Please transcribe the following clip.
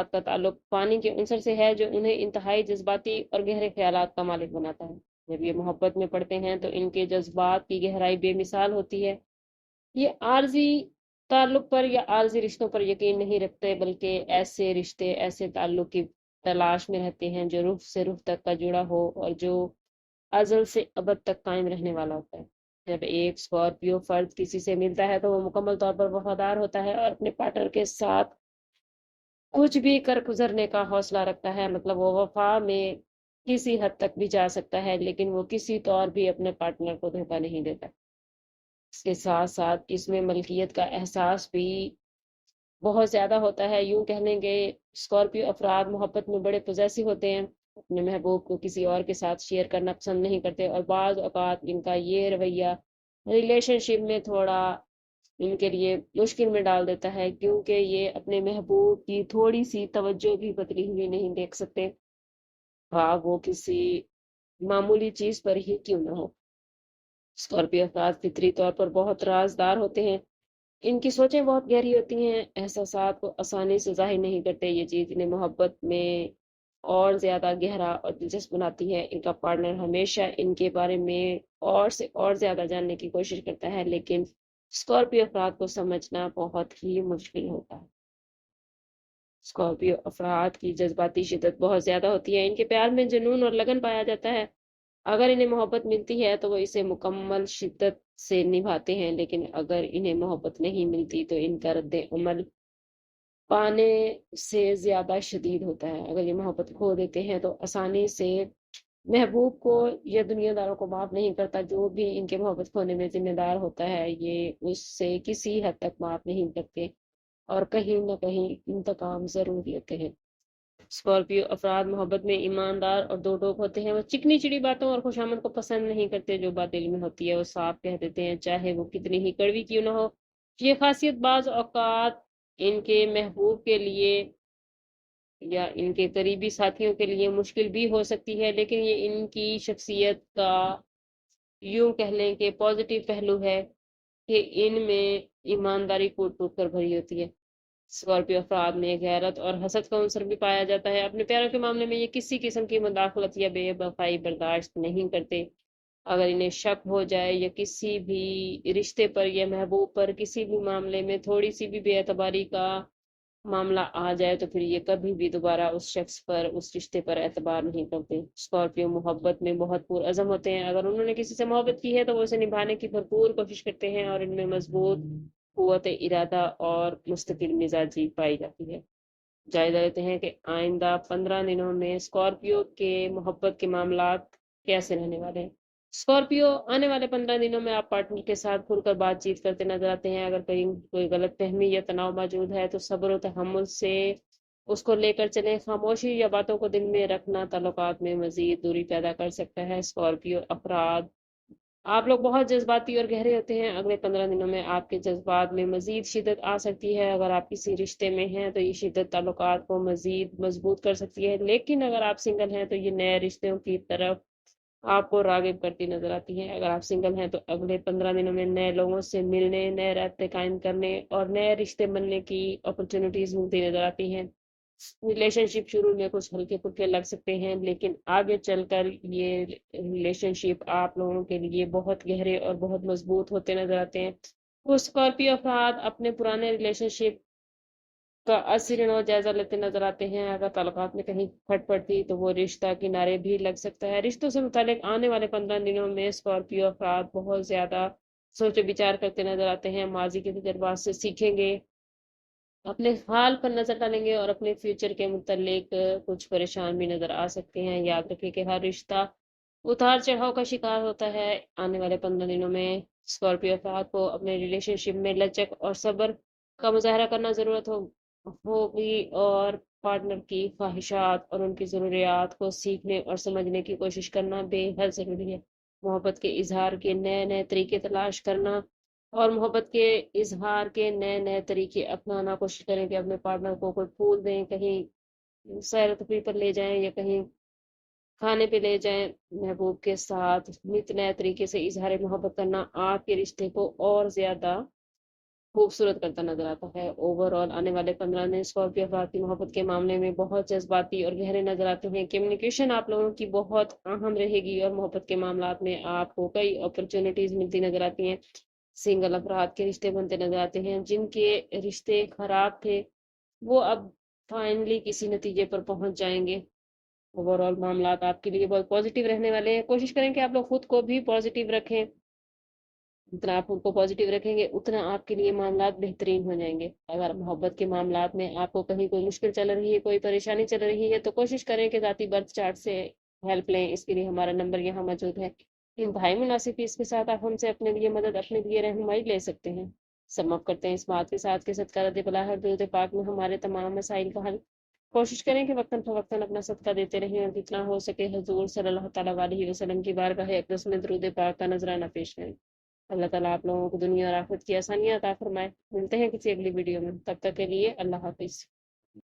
का ताल्लुक पानी के عنصر से है, जो उन्हें इंतहाई जज्बाती और गहरे ख्यालात का मालिक बनाता है। जब ये मोहब्बत में पड़ते हैं तो इनके जज्बात की गहराई बेमिसाल होती है। ये आर्जी ताल्लुक पर या आर्जी रिश्तों पर यकीन नहीं रखते, बल्कि ऐसे रिश्ते, ऐसे ताल्लुक की तलाश में रहते हैं जो रूह से रूह तक का जुड़ा हो और जो अज़ल से अबद तक कायम रहने वाला होता है। जब एक स्कॉर्पियो फर्द किसी से मिलता है तो वो मुकम्मल तौर पर वफादार होता है और अपने पार्टनर के साथ कुछ भी कर गुजरने का हौसला रखता है। मतलब वो वफा में किसी हद तक भी जा सकता है, लेकिन वो किसी तौर भी अपने पार्टनर को धोखा नहीं देता। इसके साथ साथ इसमें मलकियत का एहसास भी बहुत ज़्यादा होता है। यूँ कह लेंगे, स्कॉर्पियो अफराद मोहब्बत में बड़े पॉसेसिव होते हैं, अपने महबूब को किसी और के साथ शेयर करना पसंद नहीं करते, और बाज़ औक़ात इनका ये रवैया रिलेशनशिप में थोड़ा इनके लिए मुश्किल में डाल देता है, क्योंकि ये अपने महबूब की थोड़ी-सी तवज्जो भी बदली हुई नहीं देख सकते, हाँ वो किसी मामूली चीज़ पर ही क्यों ना हो। स्कॉर्पियो अफराद फितरी तौर पर बहुत राज़दार होते हैं। इनकी सोचें बहुत गहरी होती हैं, एहसासात को आसानी से ज़ाहिर नहीं करते। ये चीज़ इन्हें मोहब्बत में और ज़्यादा गहरा और दिलचस्प बनाती है। इनका पार्टनर हमेशा इनके बारे में और से और ज़्यादा जानने की कोशिश करता है, लेकिन स्कॉर्पियो अफराद को समझना बहुत ही मुश्किल होता है। स्कॉर्पियो अफराद की जज्बाती शिद्दत बहुत ज़्यादा होती है। इनके प्यार में जुनून और लगन पाया जाता है। अगर इन्हें मोहब्बत मिलती है तो वो इसे मुकम्मल शिद्दत से निभाते हैं, लेकिन अगर इन्हें मोहब्बत नहीं मिलती तो इनका रद्द-ए-अमल पाने से ज़्यादा शदीद होता है। अगर ये मोहब्बत खो देते हैं तो आसानी से महबूब को या दुनियादारों को माफ़ नहीं करता। जो भी इनके मोहब्बत खोने में ज़िम्मेदार होता है, ये उससे किसी हद तक माफ़ नहीं करते और कहीं न कहीं इंतकाम ज़रूर लेते हैं। स्कॉर्पियो अफराद मोहब्बत में ईमानदार और दो टोक होते हैं। वो चिकनी चिड़ी बातों और खुशामद को पसंद नहीं करते। जो बात दिल में होती है वो साफ कह देते हैं, चाहे वो कितनी ही कड़वी क्यों ना हो। ये खासियत बाज औकात इनके महबूब के लिए या इनके करीबी साथियों के लिए मुश्किल भी हो सकती है, लेकिन ये इनकी शख्सियत का यूं कह लें कि पॉजिटिव पहलू है कि इनमें ईमानदारी कूट कूट कर भरी होती है। स्कॉर्पियो अफराद में गैरत और हसद का अंसर भी पाया जाता है। अपने प्यारों के मामले में ये किसी किस्म की मुदाखलत या बेवफाई बर्दाश्त नहीं करते। अगर इन्हें शक हो जाए या किसी भी रिश्ते पर या महबूब पर किसी भी मामले में थोड़ी सी भी बेएतबारी का मामला आ जाए तो फिर ये कभी भी दोबारा उस शख्स पर, उस रिश्ते पर एतबार नहीं करते। स्कॉर्पियो मोहब्बत में बहुत पुरअज़म होते हैं। अगर उन्होंने किसी से मोहब्बत की है तो वो उसे निभाने की भरपूर कोशिश करते हैं और इनमें मजबूत कुव्वत इरादा और मुस्तकिल मिजाजी पाई जाती है। जायजा लेते हैं कि आइंदा 15 दिनों में स्कॉर्पियो के मोहब्बत के मामलात कैसे रहने वाले हैं। स्कॉर्पियो आने वाले 15 दिनों में आप पार्टनर के साथ खुलकर बातचीत करते नजर आते हैं। अगर कहीं कोई गलत फहमी या तनाव मौजूद है तो सब्र और तहम्मुल से उसको लेकर चलें। खामोशी या बातों को दिल में रखना ताल्लुकात में मजीद दूरी पैदा कर सकता है। स्कॉर्पियो अफराद, आप लोग बहुत जज्बाती और गहरे होते हैं। अगले 15 दिनों में आपके जज्बात में मजीद शिद्दत आ सकती है। अगर आप किसी रिश्ते में हैं तो ये शिद्दत ताल्लुकात को मजीद मजबूत कर सकती है, लेकिन अगर आप सिंगल हैं तो ये नए रिश्तों की तरफ आपको रागिब करती नजर आती है। अगर आप सिंगल हैं तो अगले 15 दिनों में नए लोगों से मिलने, नए रास्ते कायम करने और नए रिश्ते बनने की अपॉर्चुनिटीज मिलती नजर आती हैं। रिलेशनशिप शुरू में कुछ हल्के फुल्के लग सकते हैं, लेकिन आगे चलकर ये रिलेशनशिप आप लोगों के लिए बहुत गहरे और बहुत मजबूत होते नजर आते हैं। वो स्कॉर्पियो अफराद अपने पुराने रिलेशनशिप का असर और जायजा लेते नजर आते हैं। अगर ताल्लुकात में कहीं खट पड़ती तो वो रिश्ता किनारे भी लग सकता है। रिश्तों से मुतालिक आने वाले 15 दिनों में स्कॉर्पियो अफराद बहुत ज्यादा सोच विचार करते नजर आते हैं। माजी के तजुर्बात से सीखेंगे, अपने हाल पर नजर डालेंगे और अपने फ्यूचर के मुतालिक कुछ परेशान भी नजर आ सकते हैं। याद रखें कि हर रिश्ता उतार चढ़ाव का शिकार होता है। आने वाले 15 दिनों में स्कॉर्पियो अफराद को अपने रिलेशनशिप में लचक और सब्र का मुजाहरा करना ज़रूरत होगी, और पार्टनर की ख्वाहिशात और उनकी ज़रूरियात को सीखने और समझने की कोशिश करना बेहद ज़रूरी है। मोहब्बत के इजहार के नए नए तरीके तलाश करना और मोहब्बत के इजहार के नए नए तरीके अपनाना। कोशिश करें कि अपने पार्टनर को कोई फूल दें, कहीं सैर तफरीह पर ले जाएं या कहीं खाने पे ले जाएं। महबूब के साथ नित नए तरीके से इजहार मोहब्बत करना आपके रिश्ते को और ज्यादा खूबसूरत करता नजर आता है। ओवरऑल आने वाले 15 दिन स्कॉर्पियो अफराद की मोहब्बत के मामले में बहुत जज्बाती और गहरे नजर आते हैं। कम्युनिकेशन आप लोगों की बहुत अहम रहेगी और मोहब्बत के मामलात में आपको कई अपॉर्चुनिटीज मिलती नजर आती हैं। सिंगल अफराद के रिश्ते बनते नजर आते हैं। जिनके रिश्ते खराब थे वो अब फाइनली किसी नतीजे पर पहुंच जाएंगे। ओवरऑल मामलात आपके लिए बहुत पॉजिटिव रहने वाले हैं। कोशिश करें कि आप लोग खुद को भी पॉजिटिव रखें। जितना आप उनको पॉजिटिव रखेंगे उतना आपके लिए मामलात बेहतरीन हो जाएंगे। अगर मोहब्बत के मामलात में आपको कहीं कोई मुश्किल चल रही है, कोई परेशानी चल रही है, तो कोशिश करें कि ज़ाती बर्थ चार्ट से हेल्प लें। इसके लिए हमारा नंबर यहाँ मौजूद है। इंतहाई मुनासिब फीस के साथ आप हमसे अपने लिए मदद, अपने लिए रहनुमाई ले सकते हैं। समाप्त करते हैं इस बात के साथ कि सदका रद्द बला है दुरूद पाक में हमारे तमाम मसाइल का हल। कोशिश करें कि वक्तन फवक्तन अपना सदका देते रहें और जितना हो सके हुजूर सल्लल्लाहु तआला अलैहि वसल्लम की बारगाह अक़दस में दुरूद पाक का नजराना पेश करें। अल्लाह ताला आप लोगों को दुनिया और आखिरत की आसानियां अता फरमाए। मिलते हैं किसी अगली वीडियो में, तब तक के लिए अल्लाह हाफिज।